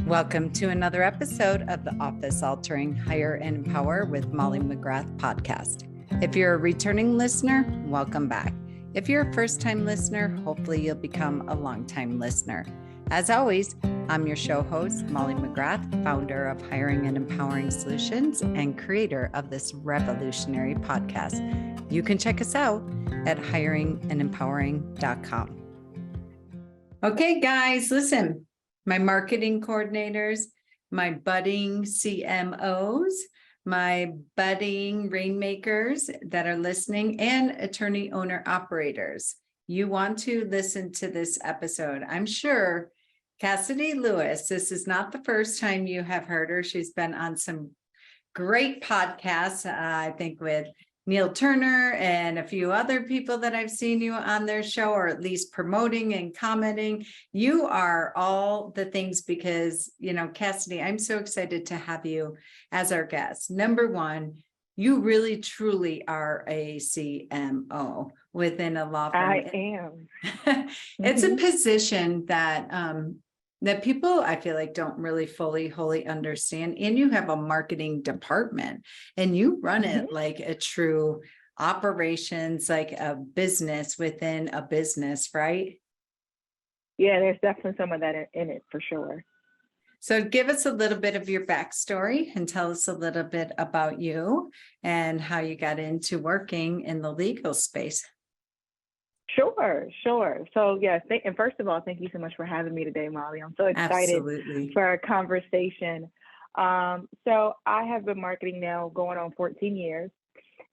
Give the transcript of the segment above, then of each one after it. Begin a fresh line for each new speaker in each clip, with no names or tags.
Welcome to another episode of the Office Altering Hire and Empower with Molly McGrath podcast. If you're a returning listener, welcome back. If you're a first-time listener, hopefully you'll become a long-time listener. As always, I'm your show host, Molly McGrath, founder of Hiring and Empowering Solutions and creator of this revolutionary podcast. You can check us out at hiringandempowering.com. Okay, guys, listen. My marketing coordinators, my budding CMOs, my budding rainmakers that are listening, and attorney owner operators. You want to listen to this episode. I'm sure Cassidy Lewis, this is not the first time you have heard her. She's been on some great podcasts, I think with Neil Turner and a few other people that I've seen you on their show, or at least promoting and commenting. You are all the things because, Cassidy, I'm so excited to have you as our guest. Number one, you really truly are a CMO within a law firm.
I am.
It's a position that people, I feel like, don't really wholly understand. And you have a marketing department and you run it like a true operations, like a business within a business, right?
Yeah, there's definitely some of that in it for sure.
So give us a little bit of your backstory and tell us a little bit about you and how you got into working in the legal space.
Sure. So yes, and first of all, thank you so much for having me today, Molly. I'm so excited for our conversation. So I have been marketing now going on 14 years,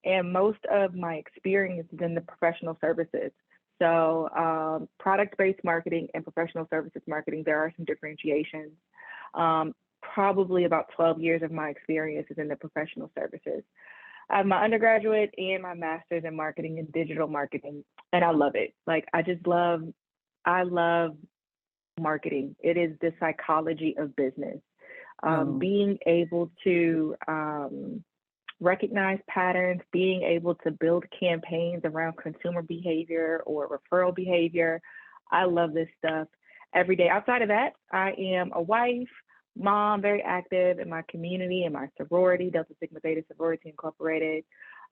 and most of my experience is in the professional services. So product-based marketing and professional services marketing, there are some differentiations. Probably about 12 years of my experience is in the professional services. I have my undergraduate and my master's in marketing and digital marketing, and I love it. I love marketing. It is the psychology of business. Being able to recognize patterns, being able to build campaigns around consumer behavior or referral behavior. I love this stuff every day. Outside of that, I am a wife, mom, very active in my community and my sorority, Delta Sigma Theta Sorority Incorporated.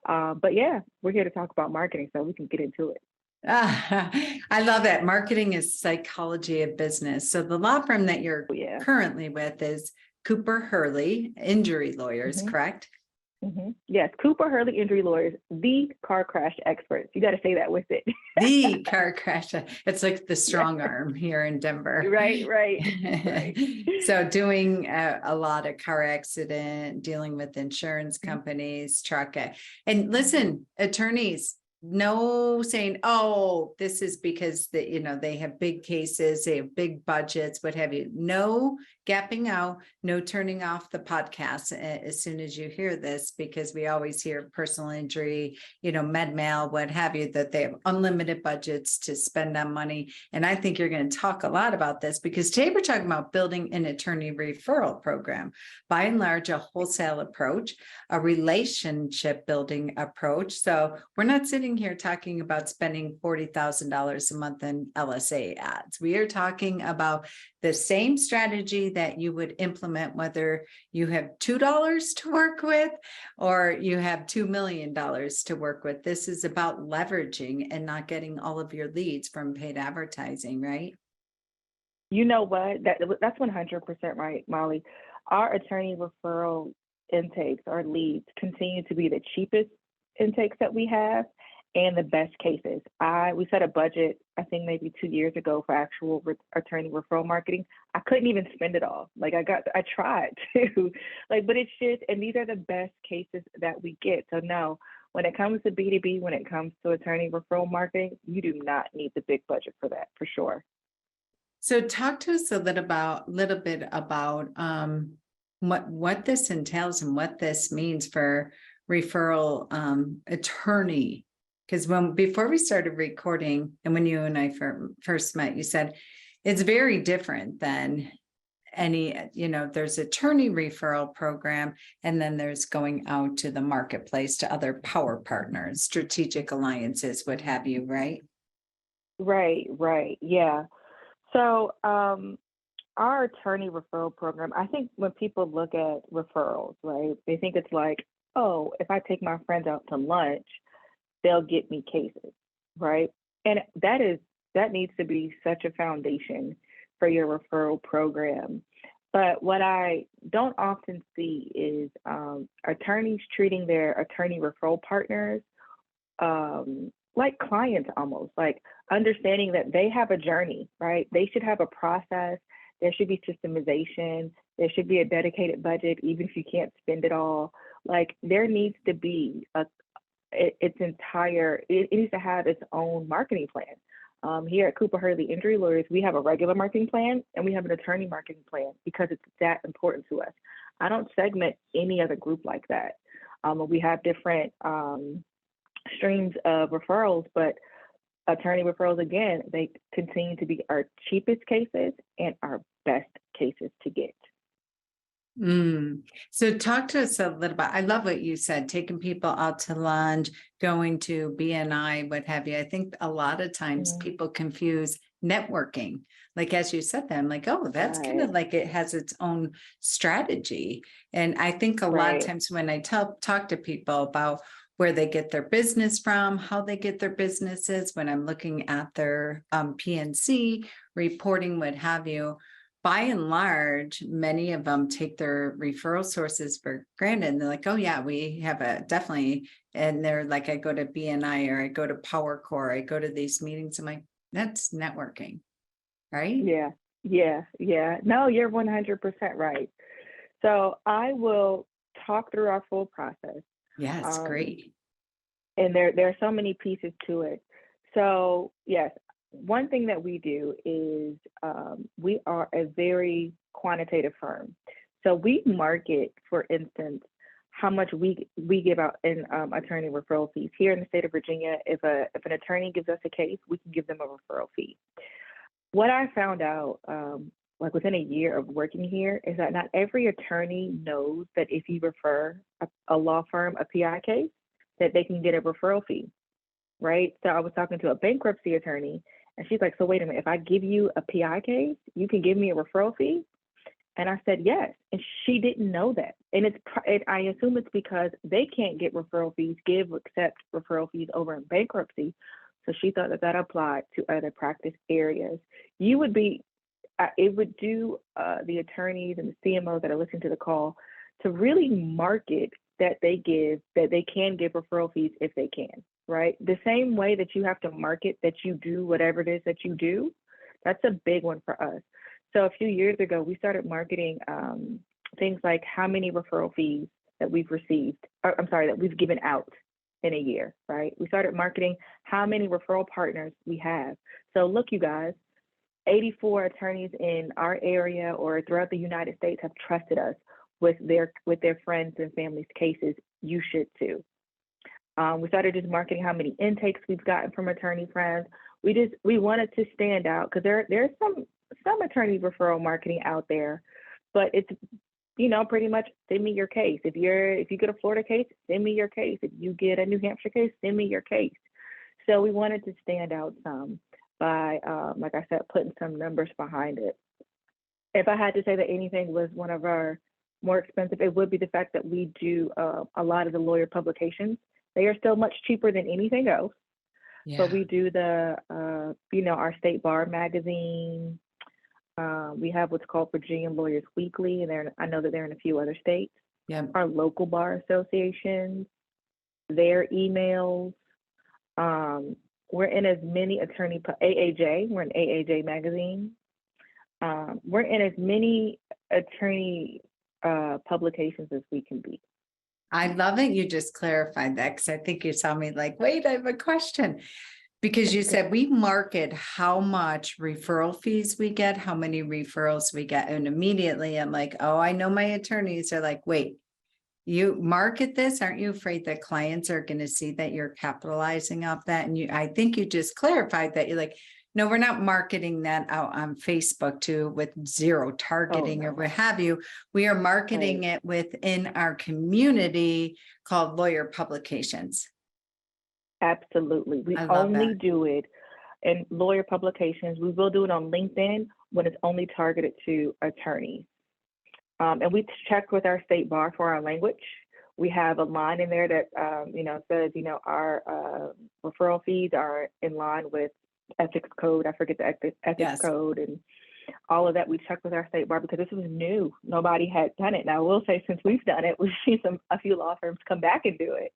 But yeah, we're here to talk about marketing, so we can get into it.
I love it. Marketing is psychology of business. So the law firm that you're currently with is Cooper Hurley Injury Lawyers, correct?
Yes, Cooper Hurley Injury Lawyers, the car crash experts. You got to say that with it.
The car crash. It's like the strong arm here in Denver.
Right.
So doing a lot of car accident, dealing with insurance companies, truck. And listen, attorneys, no saying, oh, this is because they have big cases, they have big budgets, what have you. No gapping out, no turning off the podcast as soon as you hear this, because we always hear personal injury, med mal, what have you, that they have unlimited budgets to spend on money. And I think you're going to talk a lot about this, because today we're talking about building an attorney referral program. By and large, a wholesale approach, a relationship building approach. So we're not sitting here talking about spending $40,000 a month in LSA ads. We are talking about the same strategy that you would implement whether you have $2 to work with or you have $2 million to work with. This is about leveraging and not getting all of your leads from paid advertising, right?
You know what? That's 100% right, Molly. Our attorney referral intakes, our leads, continue to be the cheapest intakes that we have and the best cases. We set a budget, I think maybe 2 years ago, for actual attorney referral marketing. I couldn't even spend it all. I tried to, but it's just, and these are the best cases that we get. So no, when it comes to B2B, when it comes to attorney referral marketing, you do not need the big budget for that, for sure.
So talk to us a little bit about what this entails and what this means for referral attorney. Because before we started recording, and when you and I first met, you said it's very different than any, there's attorney referral program, and then there's going out to the marketplace to other power partners, strategic alliances, what have you, right?
Right. Yeah. So our attorney referral program, I think when people look at referrals, right, they think it's like, oh, if I take my friends out to lunch, they'll get me cases, right? And that needs to be such a foundation for your referral program. But what I don't often see is attorneys treating their attorney referral partners like clients almost, like understanding that they have a journey, right? They should have a process. There should be systemization. There should be a dedicated budget, even if you can't spend it all. Like there needs to be it needs to have its own marketing plan. Here at Cooper Hurley Injury Lawyers, we have a regular marketing plan and we have an attorney marketing plan because it's that important to us. I don't segment any other group like that. We have different streams of referrals, but attorney referrals, again, they continue to be our cheapest cases and our best cases to get.
So talk to us a little bit. I love what you said, taking people out to lunch, going to BNI, what have you. I think a lot of times people confuse networking. Like, as you said, I'm like, oh, that's kind of like it has its own strategy. And I think a lot of times when I talk to people about where they get their business from, how they get their businesses, when I'm looking at their PNC reporting, what have you, by and large, many of them take their referral sources for granted. And they're like, oh yeah, we have a definitely. And they're like, I go to BNI or I go to PowerCore, I go to these meetings. I'm like, that's networking, right?
Yeah. No, you're 100% right. So I will talk through our full process.
Yes, great.
And there are so many pieces to it. So yes, one thing that we do is we are a very quantitative firm. So we market, for instance, how much we give out in attorney referral fees. Here in the state of Virginia, if an attorney gives us a case, we can give them a referral fee. What I found out, like within a year of working here, is that not every attorney knows that if you refer a law firm a PI case, that they can get a referral fee, right? So I was talking to a bankruptcy attorney, and she's like, so wait a minute, if I give you a PI case, you can give me a referral fee? And I said, yes. And she didn't know that. And I assume it's because they can't get referral fees, accept referral fees over in bankruptcy. So she thought that applied to other practice areas. It would do the attorneys and the CMOs that are listening to the call to really market that they can give referral fees if they can, right? The same way that you have to market that you do whatever it is that you do, that's a big one for us. So a few years ago, we started marketing things like how many referral fees that we've received, that we've given out in a year, right? We started marketing how many referral partners we have. So look, you guys, 84 attorneys in our area or throughout the United States have trusted us with their friends and family's cases. You should too. We started just marketing how many intakes we've gotten from attorney friends. We wanted to stand out because there's some attorney referral marketing out there, but it's pretty much send me your case. If you get a Florida case, send me your case. If you get a New Hampshire case, send me your case. So we wanted to stand out some by, like I said, putting some numbers behind it. If I had to say that anything was one of our more expensive, it would be the fact that we do a lot of the lawyer publications. They are still much cheaper than anything else. Yeah. So we do our state bar magazine. We have what's called Virginia Lawyers Weekly, and I know that they're in a few other states. Yeah. Our local bar associations, their emails. We're in as many AAJ. We're in AAJ magazine. We're in as many attorney publications as we can be.
I love it. You just clarified that because I think you saw me like, wait, I have a question. Because you said we market how much referral fees we get, how many referrals we get. And immediately I'm like, oh, I know my attorneys are like, wait, you market this? Aren't you afraid that clients are going to see that you're capitalizing off that? And I think you just clarified that. You're like, no, we're not marketing that out on Facebook with zero targeting or what have you. We are marketing it within our community called lawyer publications.
Absolutely. We only do it in lawyer publications. We will do it on LinkedIn when it's only targeted to attorneys. And we checked with our state bar for our language. We have a line in there that, says, our referral fees are in line with ethics code. I forget the ethics code and all of that. We checked with our state bar because this was new. Nobody had done it. Now, I will say, since we've done it, we've seen a few law firms come back and do it,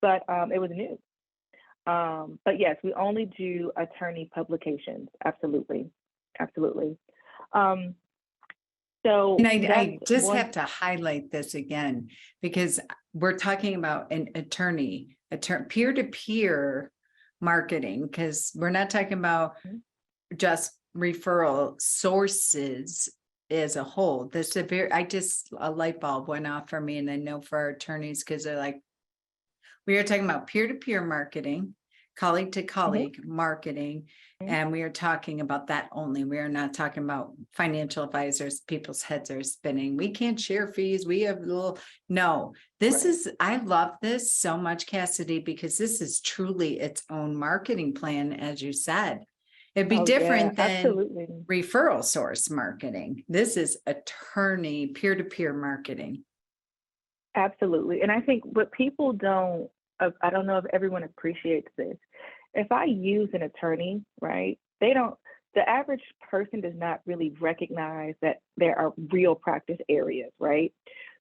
but it was new. But yes, we only do attorney publications. Absolutely. Absolutely.
And I just have to highlight this again, because we're talking about an attorney peer-to-peer marketing, because we're not talking about just referral sources as a whole. This is a light bulb went off for me, and I know for our attorneys, because they're like, we are talking about peer-to-peer marketing, colleague to colleague marketing. And we are talking about that only. We are not talking about financial advisors. People's heads are spinning. We can't share fees. We have I love this so much, Cassidy, because this is truly its own marketing plan, as you said. It'd be different than referral source marketing. This is attorney peer-to-peer marketing.
Absolutely. And I think what people I don't know if everyone appreciates this. If I use an attorney, right, the average person does not really recognize that there are real practice areas, right?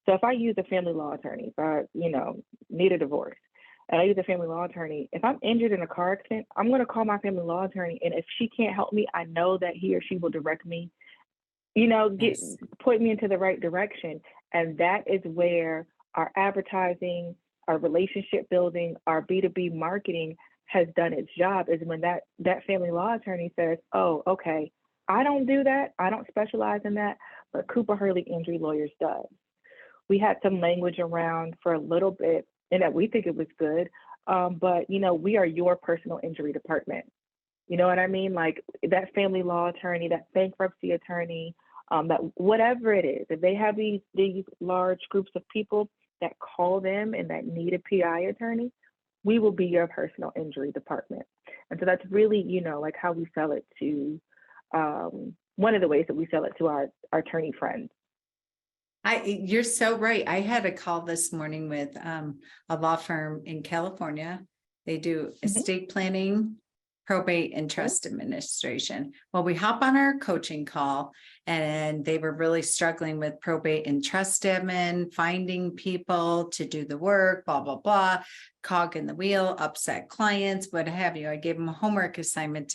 So if I use a family law attorney, if I, need a divorce, and I use a family law attorney, if I'm injured in a car accident, I'm going to call my family law attorney. And if she can't help me, I know that he or she will direct me, point me into the right direction. And that is where our advertising, our relationship building, our B2B marketing has done its job, is when that family law attorney says, oh, okay, I don't do that. I don't specialize in that, but Cooper Hurley Injury Lawyers does. We had some language around for a little bit, and that we think it was good. But, we are your personal injury department. You know what I mean? Like that family law attorney, that bankruptcy attorney, that whatever it is, if they have these large groups of people that call them and that need a PI attorney, we will be your personal injury department. And so that's really, like how we sell it to, one of the ways that we sell it to our attorney friends.
You're so right. I had a call this morning with a law firm in California. They do estate planning, probate, and trust administration. Well, we hop on our coaching call, and they were really struggling with probate and trust admin, finding people to do the work, blah, blah, blah, cog in the wheel, upset clients, what have you. I gave them a homework assignment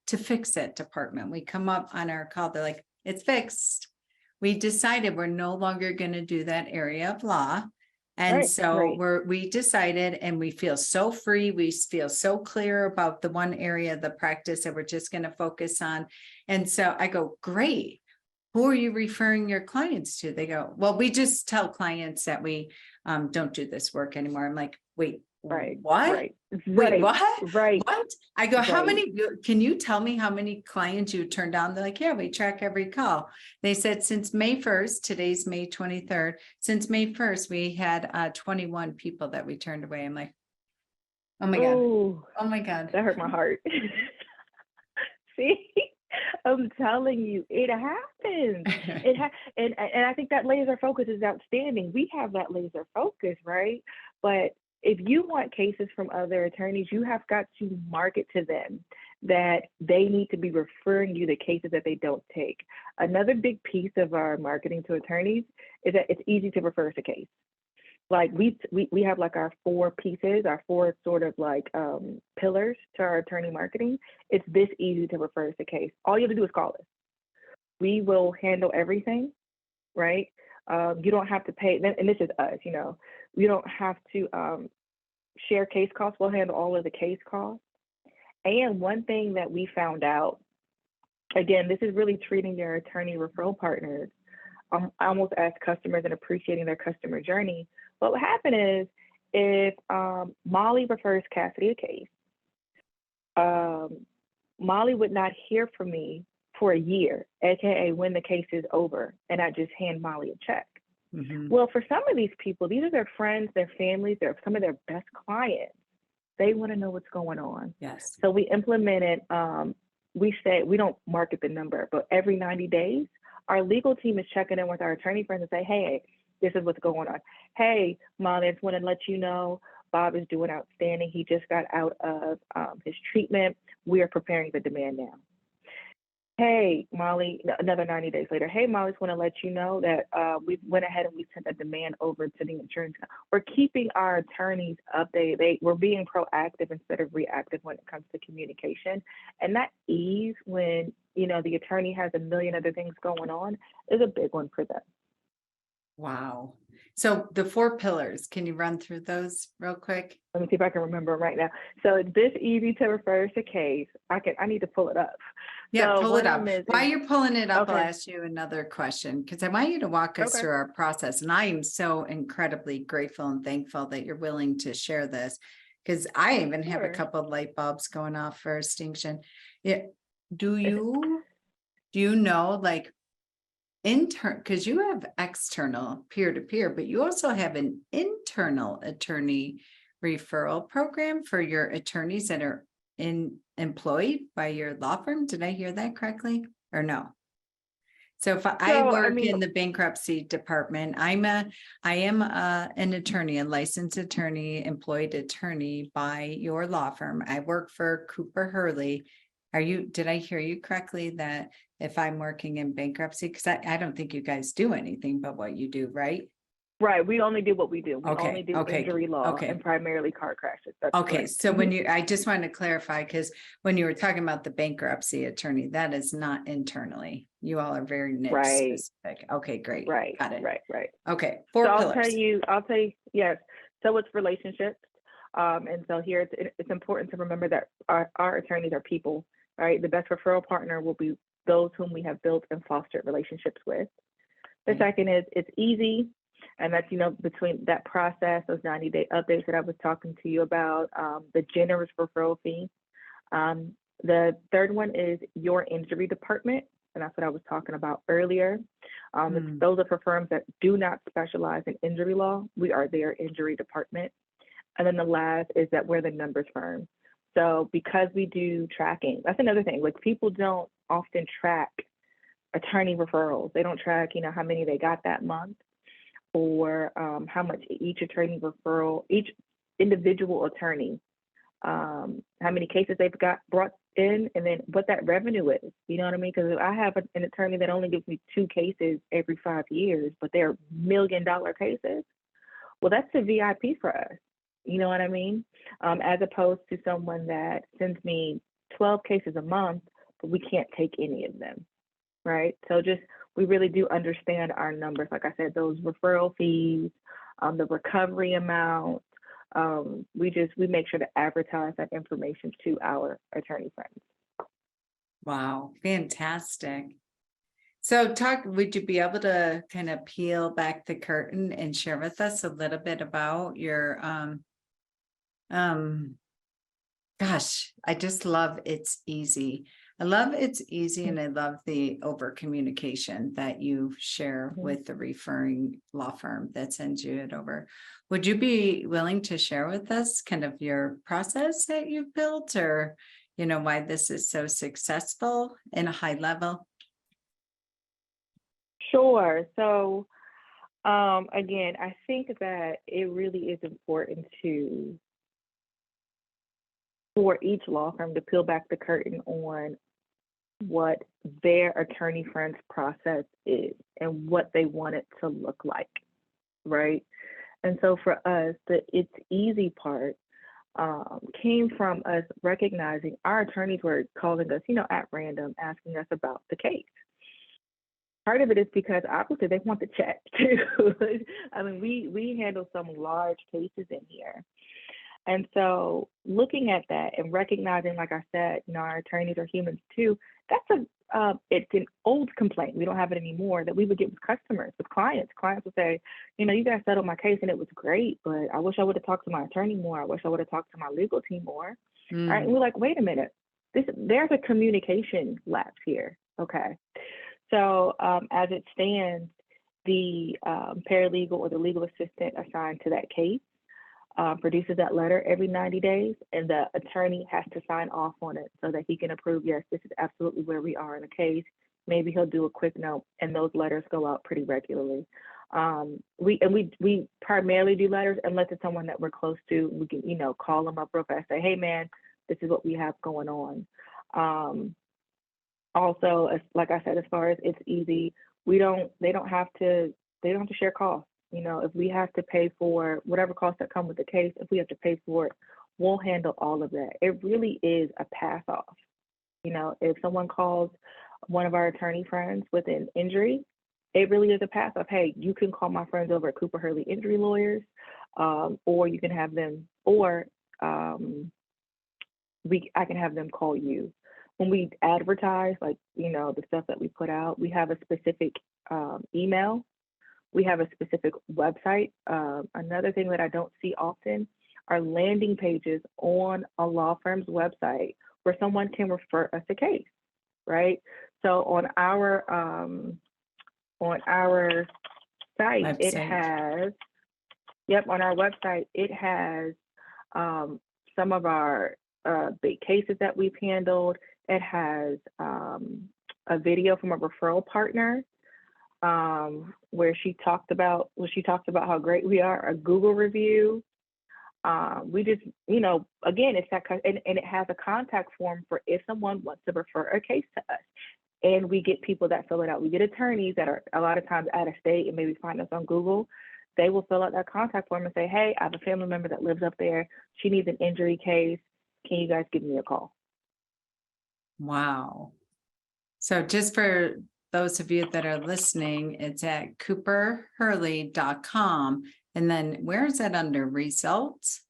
to fix that department. We come up on our call, they're like, it's fixed. We decided we're no longer going to do that area of law. And we decided, and we feel so free. We feel so clear about the one area of the practice that we're just going to focus on. And so I go, great. Who are you referring your clients to? They go, well, we just tell clients that we don't do this work anymore. I'm like, wait, what? Wait, what? What? I go, how many, can you tell me how many clients you turned down? They're like, yeah, we track every call. They said since May 1st, today's May 23rd, since May 1st, we had 21 people that we turned away. I'm like, oh my God. Oh my God.
That hurt my heart. See, I'm telling you, it happens. And I think that laser focus is outstanding. We have that laser focus, right? But if you want cases from other attorneys, you have got to market to them that they need to be referring you the cases that they don't take. Another big piece of our marketing to attorneys is that it's easy to refer us a case. Like we have like our 4 pieces, our 4 sort of like pillars to our attorney marketing. It's this easy to refer us a case. All you have to do is call us. We will handle everything, right? You don't have to pay, and this is us, you don't have to share case costs. We'll handle all of the case costs. And one thing that we found out, again, this is really treating your attorney referral partners almost as customers and appreciating their customer journey. What will happen is if Molly refers Cassidy a case, Molly would not hear from me for a year, AKA when the case is over, and I just hand Molly a check. Well, for some of these people, these are their friends, their families, they're some of their best clients. They want to know what's going on.
Yes.
So we implemented we say we don't market the number, but every 90 days, our legal team is checking in with our attorney friends and say, hey, this is what's going on. Hey, Molly, I just want to let you know Bob is doing outstanding. He just got out of his treatment. We are preparing the demand now. Hey, Molly, another 90 days later. Hey, Molly, just want to let you know that we went ahead and we sent a demand over to the insurance. We're keeping our attorneys updated. We're being proactive instead of reactive when it comes to communication. And that ease when, the attorney has a million other things going on is a big one for them.
Wow. So the 4 pillars, can you run through those real quick?
Let me see if I can remember them right now. So it's this easy to refer to case. I need to pull it up.
Yeah,
So
pull it up. While
is,
you're pulling it up, I'll
okay,
ask you another question because I want you to walk us
okay,
through our process. And I am so incredibly grateful and thankful that you're willing to share this because I even have a
sure.
couple of light bulbs going off for extinction. Yeah. Do you know, like, because you have external peer-to-peer, but you also have an internal attorney referral program for your attorneys that are employed by your law firm. Did I hear that correctly or no? So if I
So,
work in the bankruptcy department, I am an attorney, a licensed attorney, employed attorney by your law firm. I work for Cooper Hurley. Did I hear you correctly that if I'm working in bankruptcy, because I don't think you guys do anything but what you do, right?
right, we only do what we do. We only do
Okay,
injury law
okay.
and primarily car crashes. That's
Okay,
correct.
so I just wanted to clarify, because when you were talking about the bankruptcy attorney, that is not internally. You all are very niche
Right,
specific. Okay, great.
right,
Got it.
right.
Okay,
So
4
I'll tell
pillars.
you, yes. So it's relationships. And so here it's important to remember that our attorneys are people, right? The best referral partner will be those whom we have built and fostered relationships with. The
Right.
second is it's easy. And that's, between that process, those 90-day updates that I was talking to you about, the generous referral fee. The third one is your injury department. And that's what I was talking about earlier. Those are for firms that do not specialize in injury law. We are their injury department. And then the last is that we're the numbers firm. So because we do tracking, that's another thing. Like, people don't often track attorney referrals. They don't track, how many they got that month, or how much each individual attorney, how many cases they've got brought in, and then what that revenue is. You know what I mean? Because if I have an attorney that only gives me 2 cases every 5 years, but they're $1 million cases, well, that's a VIP for us. You know what I mean? As opposed to someone that sends me 12 cases a month, but we can't take any of them, right? So we really do understand our numbers. Like I said, those referral fees, the recovery amount, we make sure to advertise that information to our attorney friends.
Wow, fantastic. So would you be able to kind of peel back the curtain and share with us a little bit about your, gosh, I just love It's Easy. I love It's Easy, and I love the over communication that you share with the referring law firm that sends you it over. Would you be willing to share with us kind of your process that you've built, or, why this is so successful in a high level?
Sure. So, again, I think that it really is important for each law firm to peel back the curtain on what their attorney friend's process is and what they want it to look like, right? And so for us, the It's Easy part came from us recognizing our attorneys were calling us, at random, asking us about the case. Part of it is because obviously they want the check too. I mean, we handle some large cases in here. And so looking at that and recognizing, like I said, our attorneys are humans too, it's an old complaint. We don't have it anymore, that we would get with customers, with clients. Clients would say, you guys settled my case and it was great, but I wish I would have talked to my attorney more. I wish I would have talked to my legal team more. All right. And we're like, wait a minute, there's a communication lapse here. Okay. So as it stands, the paralegal or the legal assistant assigned to that case produces that letter every 90 days, and the attorney has to sign off on it so that he can approve, yes, this is absolutely where we are in the case. Maybe he'll do a quick note, and those letters go out pretty regularly. We primarily do letters unless it's someone that we're close to. We can, call them up real fast, say, hey man, this is what we have going on. Also, like I said, as far as it's easy, they don't have to share costs. If we have to pay for whatever costs that come with the case, if we have to pay for it, we'll handle all of that. It really is a pass off. If someone calls one of our attorney friends with an injury, it really is a pass off. Hey, you can call my friends over at Cooper Hurley Injury Lawyers, or you can have them, or I can have them call you. When we advertise, like, the stuff that we put out, we have a specific email. We have a specific website. Another thing that I don't see often are landing pages on a law firm's website where someone can refer us a case, right? So on our site, it has, on our website, it has some of our big cases that we've handled. It has a video from a referral partner where she talked about how great we are, a Google review. We just, again, it's that, and it has a contact form for if someone wants to refer a case to us. And we get people that fill it out. We get attorneys that are a lot of times out of state and maybe find us on Google. They will fill out that contact form and say, hey, I have a family member that lives up there. She needs an injury case. Can you guys give me a call?
Wow. So just for those of you that are listening, it's at cooperhurley.com. And then where is that under results?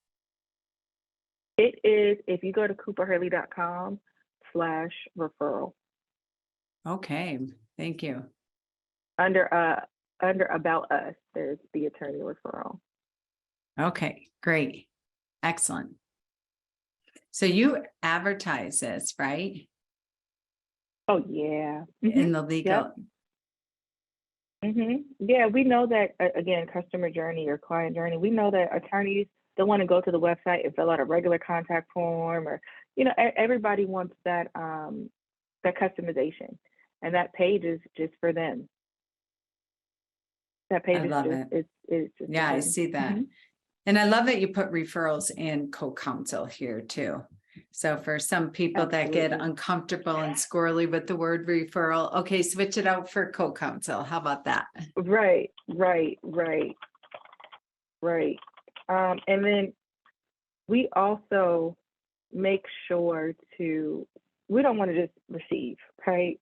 It is, if you go to cooperhurley.com/referral.
Okay, thank you.
Under About Us, there's the attorney referral.
Okay, great. Excellent. So you advertise this, right?
Oh, yeah.
In the legal.
Yep. Yeah, we know that, again, customer journey or client journey, we know that attorneys don't want to go to the website and fill out a regular contact form, or, everybody wants that customization. And that page is just for them. That page
I love it.
Is just
yeah, I see that. And I love that you put referrals and co-counsel here too. So for some people that get uncomfortable and squirrely with the word referral, okay, switch it out for co-counsel. How about that?
Right. And then we also make sure we don't want to just receive, right?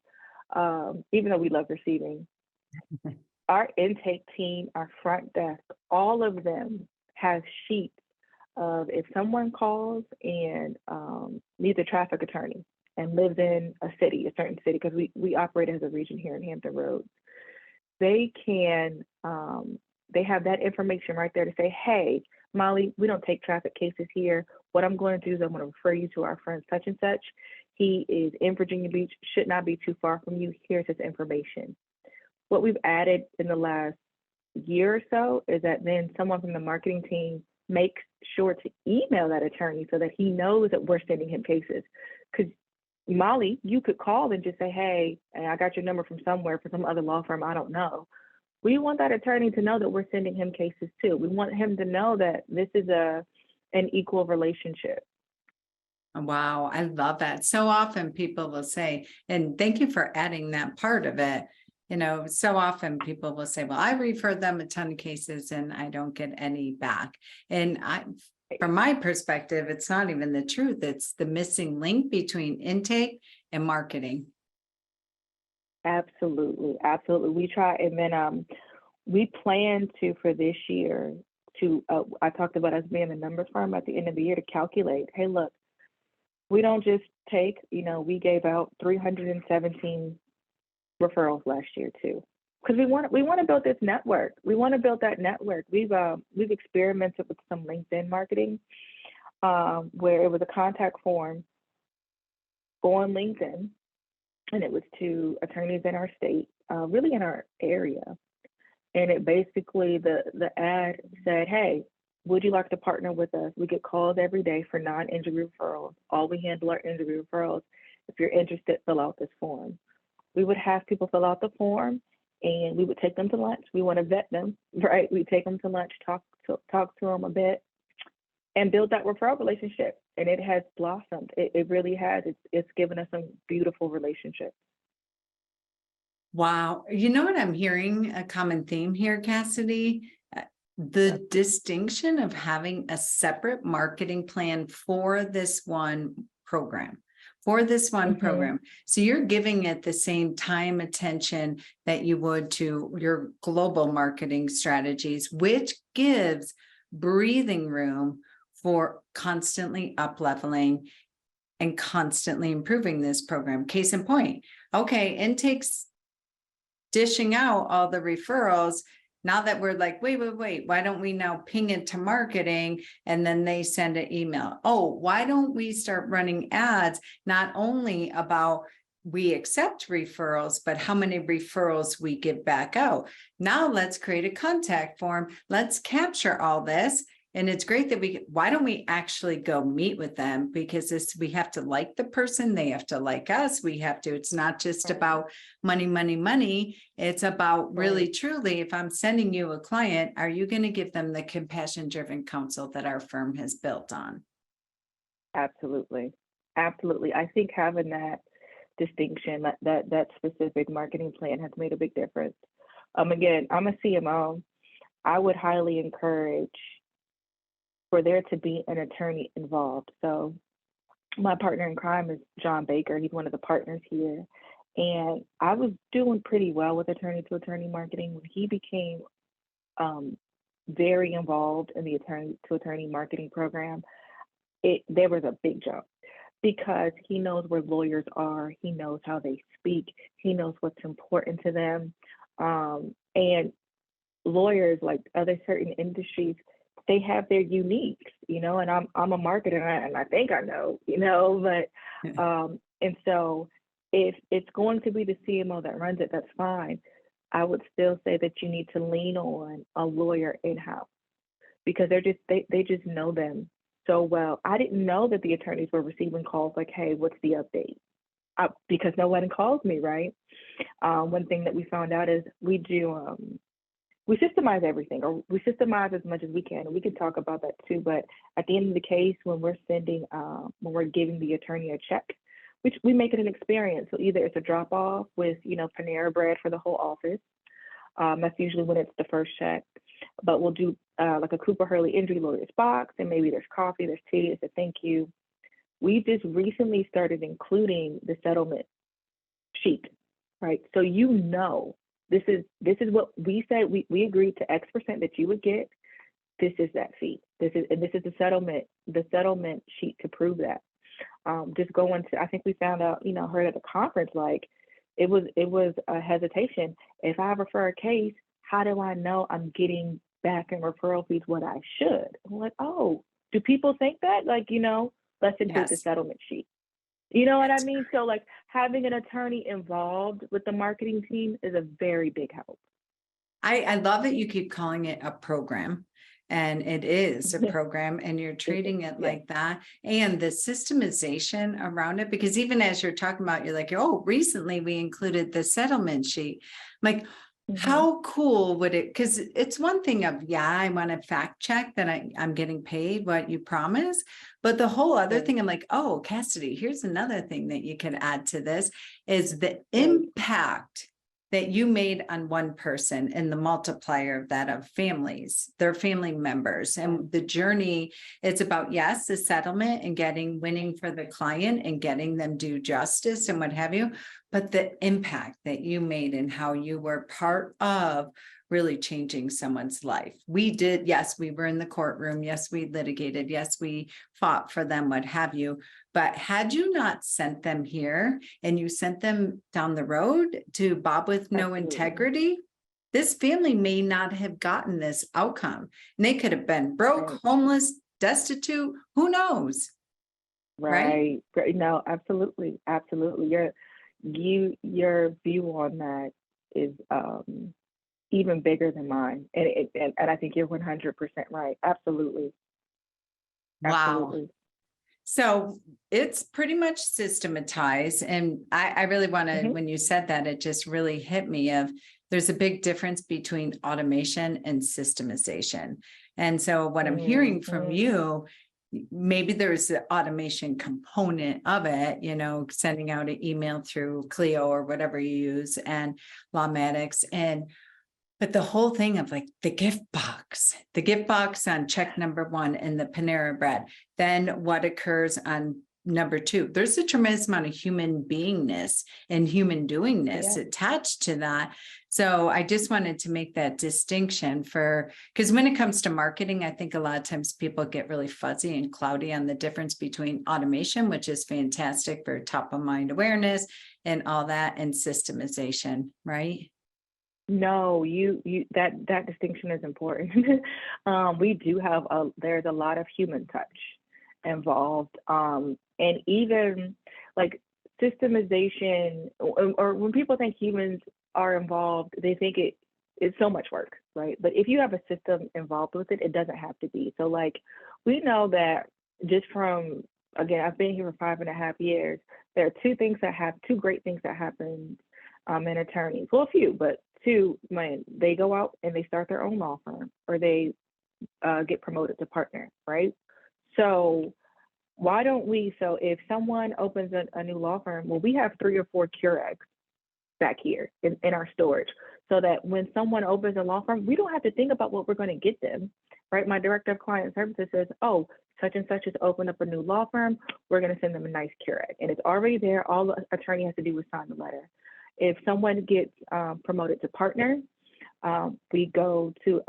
Even though we love receiving. Our intake team, our front desk, all of them have sheets of if someone calls and needs a traffic attorney and lives in a certain city, because we operate as a region here in Hampton Roads, they can, they have that information right there to say, hey, Molly, we don't take traffic cases here. What I'm going to do is I'm going to refer you to our friend such and such. He is in Virginia Beach, should not be too far from you. Here's his information. What we've added in the last year or so is that then someone from the marketing team makes sure to email that attorney so that he knows that we're sending him cases. Because Molly, you could call and just say, hey, I got your number from somewhere, from some other law firm, I don't know. We want that attorney to know that we're sending him cases too. We want him to know that this is an equal relationship.
Wow, I love that. So often people will say, and thank you for adding that part of it. So often people will say, well, I refer them a ton of cases and I don't get any back. And from my perspective, it's not even the truth. It's the missing link between intake and marketing.
Absolutely. We try, and then we plan to, for this year, I talked about us being a numbers firm at the end of the year, to calculate, hey, look, we don't just take, we gave out 317 referrals last year too, because we want to build this network. We want to build that network. We've experimented with some LinkedIn marketing, where it was a contact form on LinkedIn, and it was to attorneys in our state, really in our area. And it basically, the ad said, hey, would you like to partner with us? We get calls every day for non-injury referrals. All we handle are injury referrals. If you're interested, fill out this form. We would have people fill out the form, and we would take them to lunch. We want to vet them, right? We take them to lunch, talk to them a bit, and build that referral relationship. And it has blossomed. It really has. It's given us some beautiful relationships.
Wow. You know what I'm hearing? A common theme here, Cassidy? The distinction of having a separate marketing plan for this one program. So you're giving it the same time, attention that you would to your global marketing strategies, which gives breathing room for constantly up-leveling and constantly improving this program. Case in point, okay, intake's dishing out all the referrals. Now that we're like, wait, why don't we now ping it to marketing and then they send an email? Oh, why don't we start running ads, not only about we accept referrals, but how many referrals we give back out? Now let's create a contact form. Let's capture all this. And it's great that why don't we actually go meet with them? Because we have to like the person, they have to like us. It's not just about money. It's about really, truly, if I'm sending you a client, are you going to give them the compassion-driven counsel that our firm has built on?
Absolutely. I think having that distinction, that specific marketing plan has made a big difference. Again, I'm a CMO. I would highly encourage for there to be an attorney involved. So my partner in crime is John Baker. He's one of the partners here. And I was doing pretty well with attorney to attorney marketing when he became very involved in the attorney to attorney marketing program. There was a big jump because he knows where lawyers are. He knows how they speak. He knows what's important to them. And lawyers, like other certain industries, they have their uniques, and I'm a marketer and I think I know, but and so if it's going to be the CMO that runs it, that's fine. I would still say that you need to lean on a lawyer in-house because they just know them so well. I didn't know that the attorneys were receiving calls like, hey, what's the update? Because no one calls me, right? One thing that we found out is we systemize everything, or we systemize as much as we can. And we can talk about that too. But at the end of the case, when we're giving the attorney a check, which we make it an experience. So either it's a drop off with, Panera bread for the whole office. That's usually when it's the first check. But we'll do like a Cooper Hurley injury lawyers box, and maybe there's coffee, there's tea, it's a thank you. We just recently started including the settlement sheet, right? So this is what we said. We agreed to X% that you would get. This is that fee. This is the settlement sheet to prove that. Just going to, I think we found out, heard at the conference, like it was a hesitation. If I refer a case, how do I know I'm getting back in referral fees what I should? I'm like, oh, do people think that? Like, let's include the settlement sheet. You know what I mean? So like having an attorney involved with the marketing team is a very big help.
I love that you keep calling it a program, and it is a program, and you're treating it like that, and the systemization around it, because even as you're talking about, you're like, oh, recently we included the settlement sheet. Like, how cool would it, because it's one thing of, I want to fact check that I'm getting paid what you promise, but the whole other thing, I'm like, oh, Cassidy, here's another thing that you can add to this is the impact that you made on one person and the multiplier of that of families, their family members, and the journey. It's about, yes, the settlement and winning for the client and getting them due justice and what have you, but the impact that you made and how you were part of really changing someone's life. We did, yes, we were in the courtroom. Yes, we litigated. Yes, we fought for them, what have you. But had you not sent them here and you sent them down the road to Bob with no integrity, this family may not have gotten this outcome. And they could have been broke, homeless, destitute, who knows?
Right. No, absolutely. Your view on that is even bigger than mine. And I think you're 100% right. Absolutely.
Wow.
Absolutely.
So it's pretty much systematized. And I really want to,
Mhm.
when you said that, it just really hit me of there's a big difference between automation and systemization. And so what I'm hearing from
Mhm.
you, maybe there's the automation component of it, sending out an email through Clio or whatever you use and Lawmatics. But the whole thing of like the gift box on check number 1 and the Panera bread, then what occurs on number 2, there's a tremendous amount of human beingness and human doingness attached to that. So I just wanted to make that distinction because when it comes to marketing, I think a lot of times people get really fuzzy and cloudy on the difference between automation, which is fantastic for top of mind awareness and all that, and systemization, right?
No, that distinction is important. We do have there's a lot of human touch involved. And even like systemization, or when people think humans are involved, they think it's so much work, right? But if you have a system involved with it, it doesn't have to be. So like we know that just from, again, I've been here for 5.5 years. There are two great things that happen in attorneys. Well, a few, but two, when they go out and they start their own law firm, or they get promoted to partner, right? So why don't we? So if someone opens a new law firm, well, we have 3 or 4 Keurigs back here in our storage, so that when someone opens a law firm, we don't have to think about what we're going to get them, right? My director of client services says, oh, such and such has opened up a new law firm. We're going to send them a nice Keurig, and it's already there. All the attorney has to do is sign the letter. If someone gets promoted to partner, we go to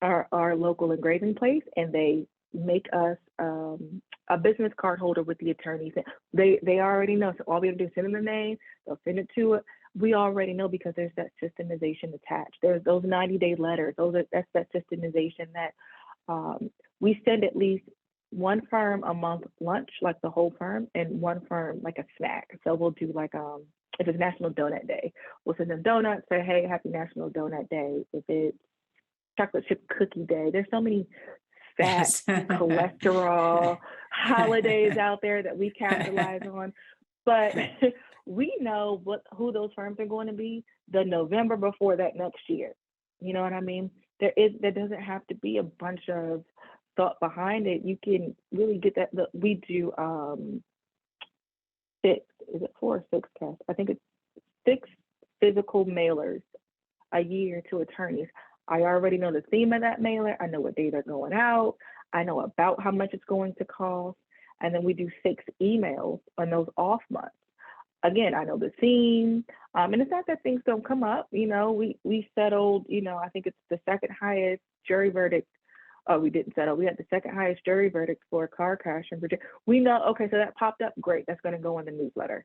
our local engraving place, and they make us a business card holder with the attorneys. They already know. So all we have to do is send them their name. They'll send it to it. We already know because there's that systemization attached. There's those 90-day letters. That's that systemization that we send at least one firm a month lunch, like the whole firm, and one firm like a snack. So we'll do like if it's National Donut Day, we'll send them donuts, say, hey, happy National Donut Day. If it's chocolate chip cookie day, there's so many fat, cholesterol holidays out there that we capitalize on. But we know who those firms are going to be the November before that next year. You know what I mean? There doesn't have to be a bunch of thought behind it. You can really get that. We do 6, is it 4 or 6 tests? I think it's 6 physical mailers a year to attorneys. I already know the theme of that mailer. I know what day they're going out. I know about how much it's going to cost. And then we do 6 emails on those off months. Again, I know the theme. And it's not that things don't come up. We settled, I think it's the second highest jury verdict. Oh, we didn't settle. We had the second highest jury verdict for a car crash in Virginia. We know, okay, so that popped up. Great. That's going to go in the newsletter.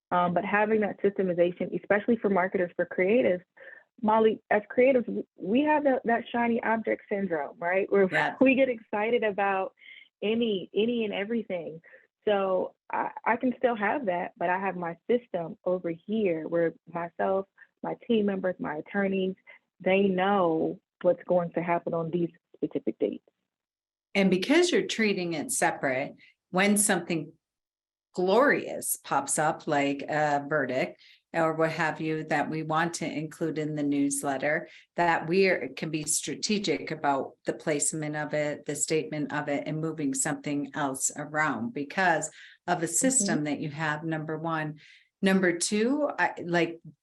But having that systemization, especially for marketers, for creatives, Molly, as creatives, we have that shiny object syndrome, right? Where we get excited about any and everything. So I can still have that, but I have my system over here where myself, my team members, my attorneys, they know what's going to happen on these specific dates.
And because you're treating it separate, when something glorious pops up, like a verdict or what have you, that we want to include in the newsletter, that can be strategic about the placement of it, the statement of it, and moving something else around because of a system that you have, number one. Number two,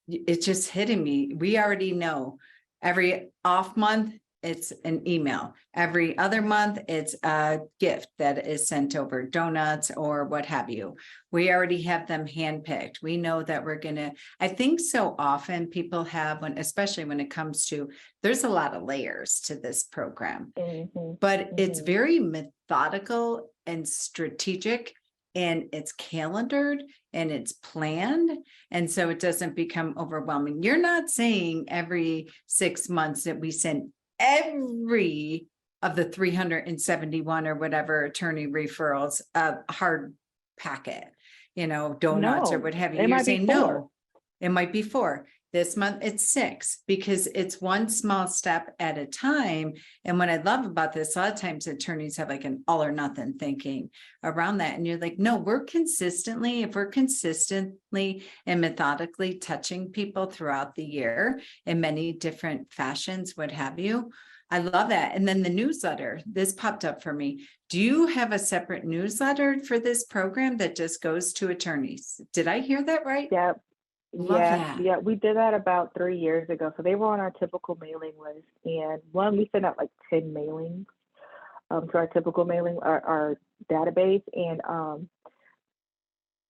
it's just hitting me. We already know every off month, it's an email. Every other month, it's a gift that is sent over, donuts or what have you. We already have them handpicked. We know that we're I think so often people have, especially when it comes to, there's a lot of layers to this program, but it's very methodical and strategic, and it's calendared and it's planned. And so it doesn't become overwhelming. You're not saying every 6 months that we send every of the 371 or whatever attorney referrals a hard packet, donuts or what have you. You're saying no, it might be 4. This month it's 6 because it's one small step at a time. And what I love about this, a lot of times attorneys have like an all or nothing thinking around that. And you're like, no, if we're consistently and methodically touching people throughout the year in many different fashions, what have you. I love that. And then the newsletter, this popped up for me. Do you have a separate newsletter for this program that just goes to attorneys? Did I hear that right?
Yep.
Love
Yeah,
that.
yeah, we did that about 3 years ago. So they were on our typical mailing list, and we sent out like 10 mailings to our typical mailing, our database, and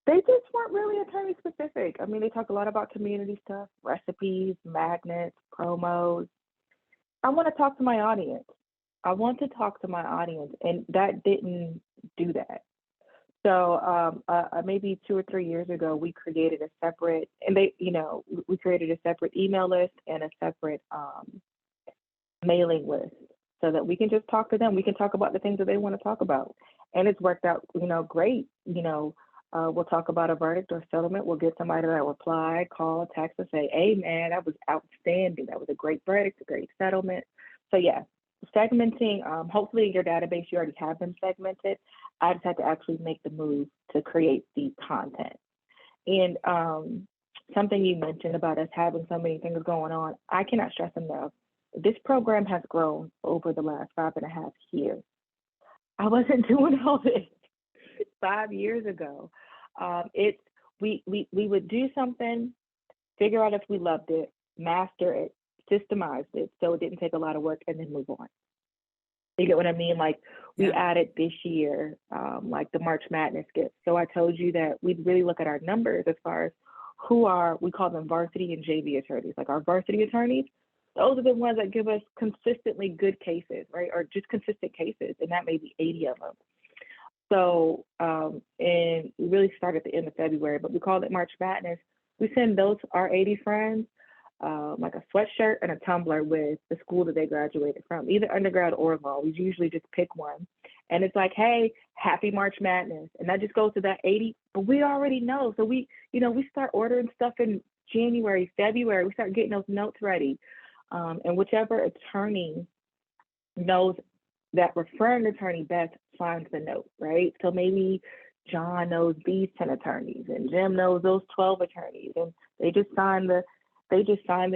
they just weren't really attorney specific. I mean, they talk a lot about community stuff, recipes, magnets, promos. I want to talk to my audience. And that didn't do that. So maybe 2 or 3 years ago, we created a separate, we created a separate email list and a separate mailing list so that we can just talk to them. We can talk about the things that they want to talk about. And it's worked out, great. We'll talk about a verdict or settlement. We'll get somebody to reply, call, text, and say, hey, man, that was outstanding. That was a great verdict, a great settlement. So, yeah, segmenting, hopefully in your database, you already have them segmented. I just had to actually make the move to create the content. And something you mentioned about us having so many things going on, I cannot stress enough. This program has grown over the last 5.5 years. I wasn't doing all this 5 years ago. We would do something, figure out if we loved it, master it, systemized it so it didn't take a lot of work, and then move on. You get what I mean? Like we added this year, like the March Madness gift. So I told you that we'd really look at our numbers as far as we call them varsity and JV attorneys. Like our varsity attorneys, those are the ones that give us consistently good cases, right? Or just consistent cases, and that may be 80 of them. So, and we really start at the end of February, but we call it March Madness. We send our 80 friends like a sweatshirt and a tumbler with the school that they graduated from, either undergrad or law. We usually just pick one. And it's like, hey, happy March Madness. And that just goes to that 80, but we already know. So we start ordering stuff in January, February, we start getting those notes ready. And whichever attorney knows that referring attorney best finds the note, right? So maybe John knows these 10 attorneys and Jim knows those 12 attorneys, and they just sign the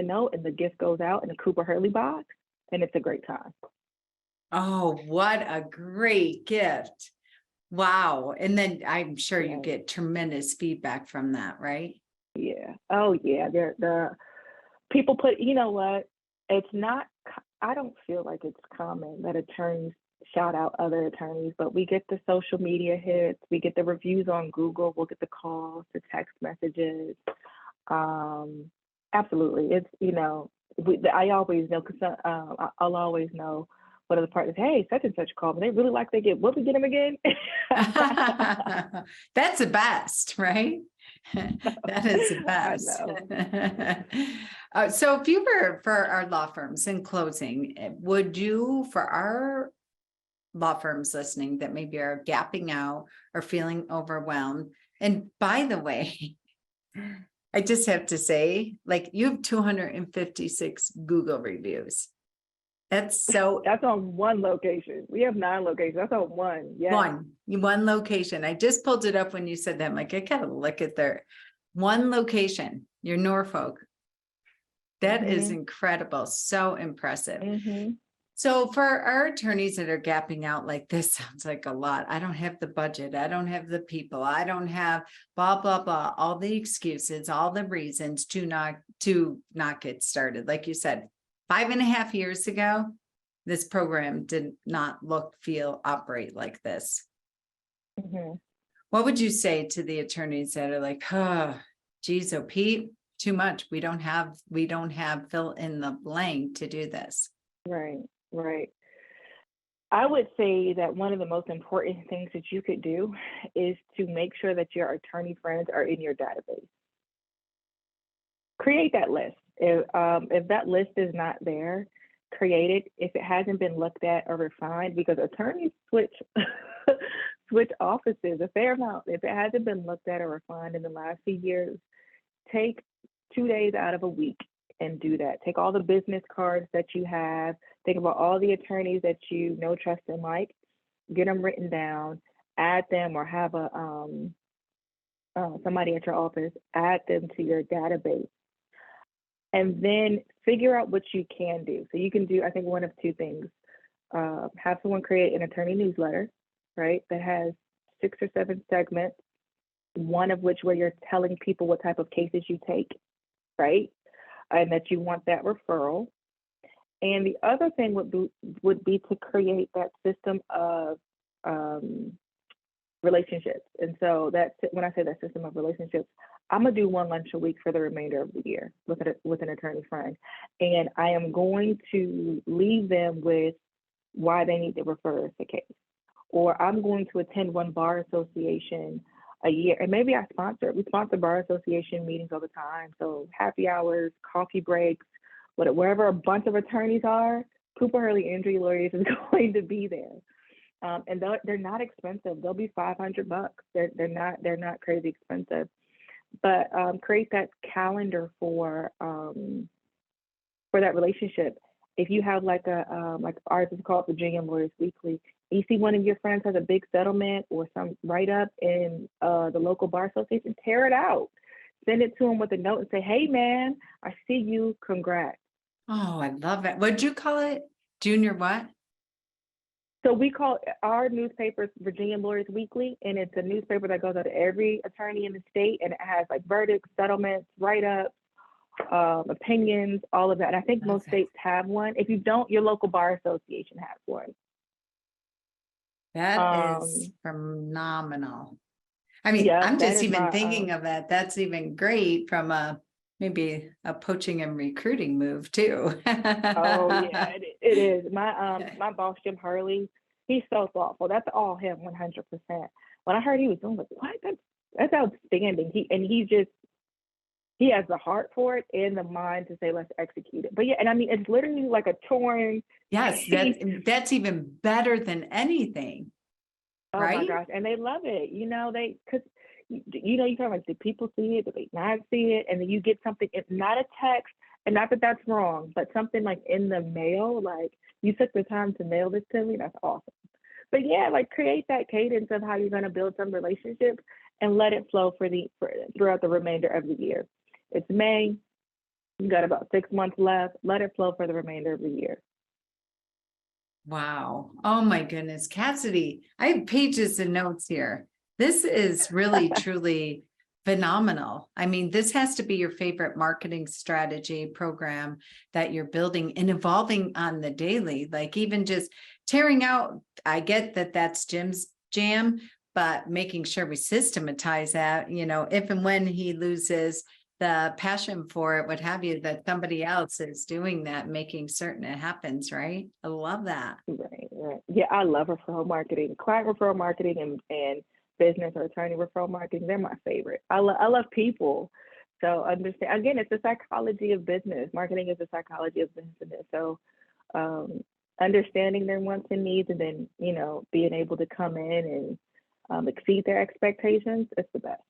note and the gift goes out in a Cooper Hurley box, and it's a great time.
Oh, what a great gift. Wow. And then I'm sure you get tremendous feedback from that, right?
Yeah. Oh yeah. The people put, you know what? I don't feel like it's common that attorneys shout out other attorneys, but we get the social media hits, we get the reviews on Google, we'll get the calls, the text messages. Absolutely. It's, I always know, because I'll always know one of the partners, hey, such and such call, but they really like what we get them again?
That's the best, right? That is the best. So if you were for our law firms in closing, would you, for our law firms listening that maybe are gapping out or feeling overwhelmed, and by the way, I just have to say, like, you have 256 Google reviews. That's
on one location. We have 9 locations. That's on one. Yeah.
One location. I just pulled it up when you said that. I'm like, I gotta look at their one location, your Norfolk. That is incredible. So impressive. So for our attorneys that are gapping out, like, this sounds like a lot. I don't have the budget. I don't have the people. I don't have blah, blah, blah, all the excuses, all the reasons to not get started. Like you said, 5.5 years ago, this program did not look, feel, operate like this. What would you say to the attorneys that are like, oh, geez, oh, Pete, too much. We don't have fill in the blank to do this.
Right. I would say that one of the most important things that you could do is to make sure that your attorney friends are in your database. Create that list. If that list is not there, create it. If it hasn't been looked at or refined, because attorneys switch offices a fair amount. If it hasn't been looked at or refined in the last few years, take 2 days out of a week and do that. Take all the business cards that you have, think about all the attorneys that you know, trust, and like, get them written down, add them, or have somebody at your office add them to your database. And then figure out what you can do. So you can do, I think, one of two things. Have someone create an attorney newsletter, right, that has 6 or 7 segments, one of which where you're telling people what type of cases you take, right, and that you want that referral. And the other thing would be to create that system of relationships. And so that's when I say that system of relationships, I'm gonna do one lunch a week for the remainder of the year with an attorney friend, and I am going to leave them with why they need to refer us a case, or I'm going to attend one bar association a year, and maybe we sponsor bar association meetings all the time. So happy hours, coffee breaks, wherever a bunch of attorneys are, Cooper Hurley Injury Lawyers is going to be there. And they're not expensive. They'll be $500. They're not crazy expensive. But create that calendar for that relationship. If you have like ours is called Virginia Lawyers Weekly, and you see one of your friends has a big settlement or some write up in the local bar association, tear it out. Send it to them with a note and say, "Hey man, I see you. Congrats."
Oh, I love it. What'd you call it? Junior what?
So we call our newspaper Virginia Lawyers Weekly, and it's a newspaper that goes out to every attorney in the state, and it has like verdicts, settlements, write-ups, opinions, all of that. And I think most states have one. If you don't, your local bar association has one.
That is phenomenal. I mean,
yeah,
I'm
that
just
is
even
my,
thinking of that. That's even great from maybe a poaching and recruiting move too.
oh yeah, it is. My boss, Jim Hurley, he's so thoughtful. That's all him, 100%. When I heard he was doing it, what? That's outstanding. He has the heart for it and the mind to say, let's execute it. But yeah, and I mean, it's literally like a touring.
Yes, that's even better than anything.
Oh
right?
my gosh, and they love it. Because you kind of like, did people see it? Did they not see it? And then you get something. It's not a text, and not that that's wrong, but something like in the mail, like you took the time to mail this to me. That's awesome. But yeah, like create that cadence of how you're going to build some relationships and let it flow throughout the remainder of the year. It's May. You got about 6 months left. Let it flow for the remainder of the year.
Wow. Oh my goodness. Cassidy, I have pages and notes here. This is really, truly phenomenal. I mean, this has to be your favorite marketing strategy program that you're building and evolving on the daily, like even just tearing out. I get that that's Jim's jam, but making sure we systematize that, if and when he loses the passion for it, what have you, that somebody else is doing that, making certain it happens, right? I love that.
Right. Yeah, I love referral marketing, client referral marketing, and business or attorney referral marketing. They're my favorite. I love people. So understand, again, it's the psychology of business. Marketing is the psychology of business. So understanding their wants and needs, and then, being able to come in and exceed their expectations, it's the best.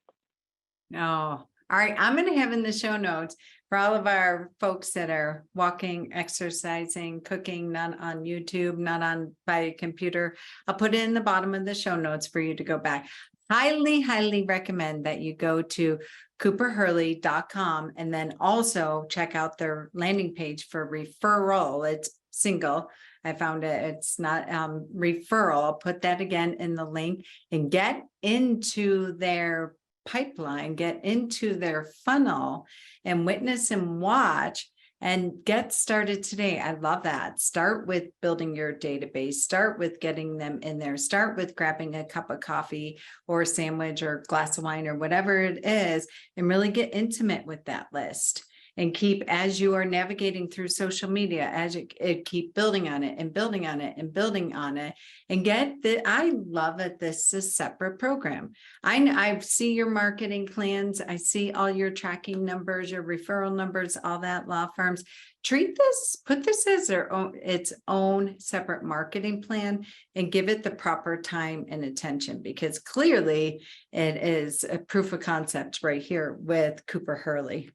Oh, all right. I'm going to have in the show notes for all of our folks that are walking, exercising, cooking, not on YouTube, not on by computer. I'll put it in the bottom of the show notes for you to go back. Highly, highly recommend that you go to cooperhurley.com and then also check out their landing page for referral. It's single. I found it. It's not referral. I'll put that again in the link and get into their pipeline, get into their funnel and witness and watch and get started today. I love that. Start with building your database, start with getting them in there, start with grabbing a cup of coffee or a sandwich or a glass of wine or whatever it is, and really get intimate with that list. And keep, as you are navigating through social media, as you keep building on it and building on it and building on it, and I love it. This is a separate program. I see your marketing plans. I see all your tracking numbers, your referral numbers, all that. Law firms put this as its own separate marketing plan and give it the proper time and attention, because clearly it is a proof of concept right here with Cooper Hurley.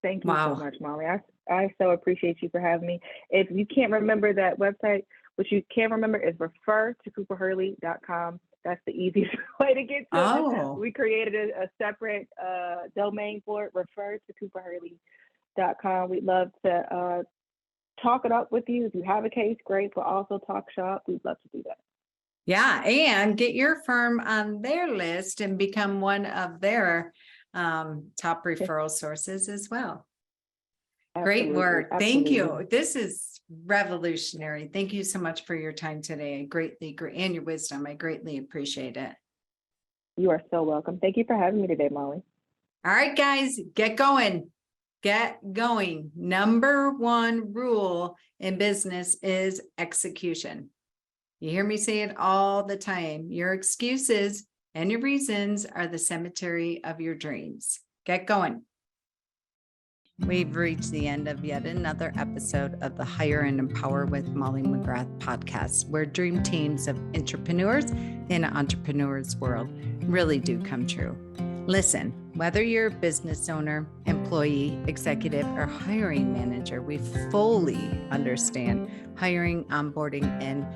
Thank you so
Wow.
much, Molly. I so appreciate you for having me. If you can't remember that website, what you can remember is referrtocooperhurley.com. That's the easiest way to get to it.
Oh,
We created a separate domain for it, referrtocooperhurley.com. We'd love to talk it up with you. If you have a case, great, but also talk shop. We'd love to do that.
yeah. And get your firm on their list and become one of their top referral sources as well. Great
Absolutely,
work. Thank
absolutely.
you. This is revolutionary. Thank you so much for your time today. I greatly, and your wisdom. I greatly appreciate it.
You are so welcome. Thank you for having me today, Molly.
All right, guys, get going. Get going. Number one rule in business is execution. You hear me say it all the time. Your excuses and your reasons are the cemetery of your dreams. Get going. We've reached the end of yet another episode of the Hire and Empower with Molly McGrath podcast, where dream teams of entrepreneurs in an entrepreneur's world really do come true. Listen, whether you're a business owner, employee, executive, or hiring manager, we fully understand hiring, onboarding, and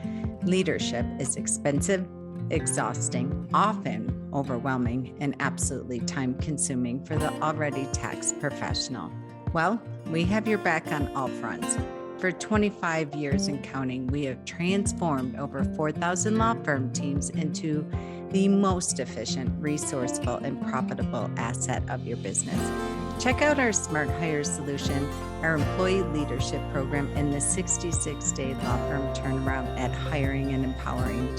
leadership is expensive, exhausting, often overwhelming, and absolutely time-consuming for the already taxed professional. Well, we have your back on all fronts. For 25 years and counting, we have transformed over 4,000 law firm teams into the most efficient, resourceful, and profitable asset of your business. Check out our Smart Hire solution, our employee leadership program, and the 66-day law firm turnaround at hiringandempowering.com.